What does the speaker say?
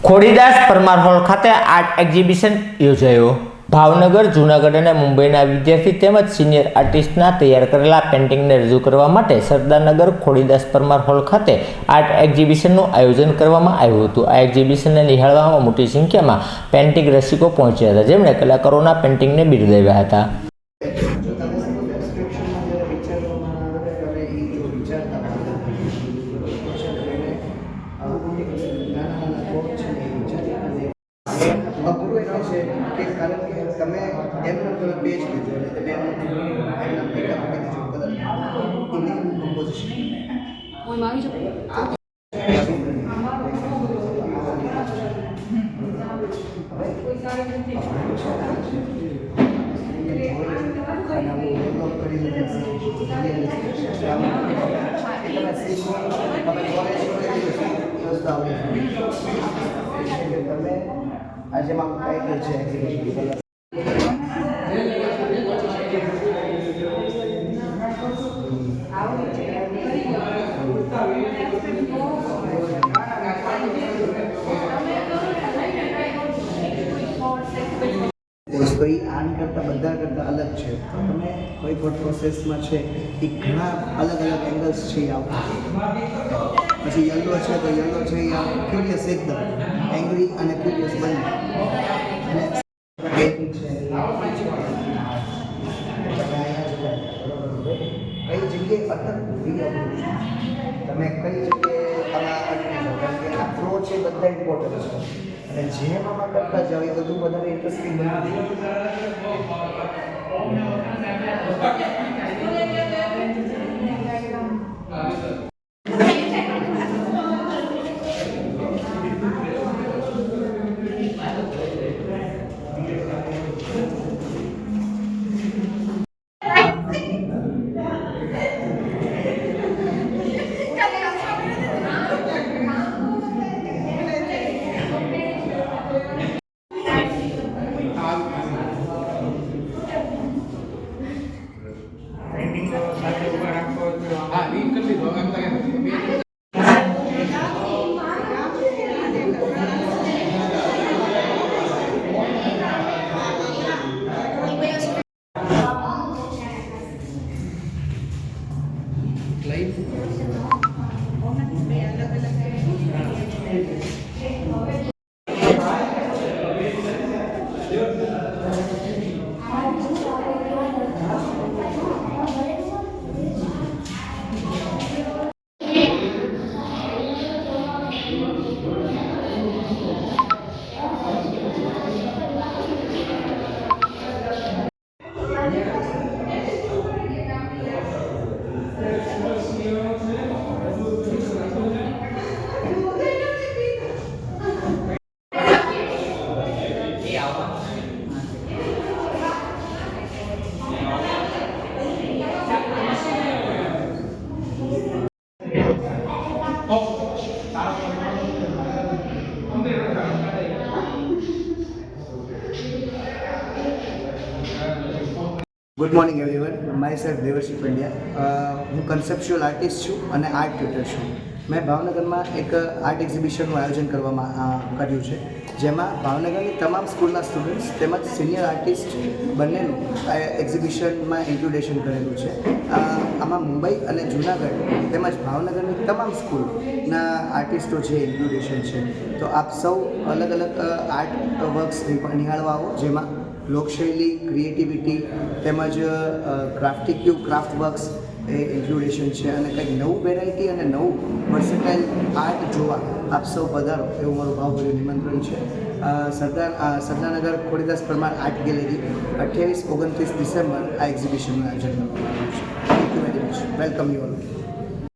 Khodidas Parmar hall ખાતે art exhibition યોજાયો। ભાવનગર, જૂનાગઢ અને મુંબઈના વિદ્યાર્થી તેમજ સિનિયર આર્ટિસ્ટના તૈયાર કરેલા પેઇન્ટિંગને રજૂ કરવા માટે સરદારનગર ખોડીદાસ પરમાર હોલ ખાતે આર્ટ એક્ઝિબિશનનું આયોજન કરવામાં આવ્યું હતું। આ એક્ઝિબિશનને નિહાળવામાં મોટી સંખ્યામાં પેઇન્ટિંગ રસિકો પહોંચ્યા હતા, જેમણે કલાકારોના પેઇન્ટિંગને બિરદાવ્યા હતા। કારણ કે તમે એમનો પેજ લીધો અને તમે એમના મેકઅપ કરી દીધો કલર ઇવનિંગ કમ્પોઝિશન કોઈ માવી છે આજે માં કઈ છે એક્ઝિબિશન કોઈ આન કરતાં બધા કરતાં અલગ છે। તો તમે કોઈ પણ પ્રોસેસમાં છે એ ઘણા અલગ અલગ એંગલ્સ છે આવતા પછી યલો છે તો યલો છે એ ક્યુરિયસ એકદમ એંગ્રી અને ક્યુરિયસ બંને અને કઈ જગ્યાએ અટકવું તમે કઈ જગ્યાએ તમારા અટકી જાઓ કારણ કે આ ફ્લો છે બધા ઇમ્પોર્ટન્ટ છે અને જેમ આમાં કરતા જાઓ એ બધું વધારે ઇન્ટરેસ્ટિંગ બનતું good morning everyone, myself Devarshi Pandya. હું કન્સેપ્ચ્યુઅલ આર્ટિસ્ટ છું અને આર્ટ ટ્યુટર છું। મેં ભાવનગરમાં એક આર્ટ એક્ઝિબિશનનું આયોજન કર્યું છે, જેમાં ભાવનગરની તમામ સ્કૂલના સ્ટુડન્ટ્સ તેમજ સિનિયર આર્ટિસ્ટ બંનેનું એક્ઝિબિશનમાં ઇન્ક્લુડેશન કરેલું છે। આમાં મુંબઈ અને જૂનાગઢ તેમજ ભાવનગરની તમામ સ્કૂલના આર્ટિસ્ટો છે ઇન્ક્લુડેશન છે। તો આપ સૌ અલગ અલગ આર્ટ વર્ક્સ નિહાળવા આવો, જેમાં લોકશૈલી, ક્રિએટિવિટી તેમજ ક્રાફ્ટ વર્ક્સ એ ઇન્ક્લુડેશન છે અને કંઈક નવું વેરાયટી અને નવું વર્સેટાઇલ આર્ટ જોવા આપ સૌ પધારો એવું મારું ભાવભર્યું નિમંત્રણ છે। Sardarnagar Khodidas Parmar art gallery 28-29 December આ એક્ઝિબિશનનું આયોજન કરવામાં આવ્યું છે। Thank you very much, welcome you all.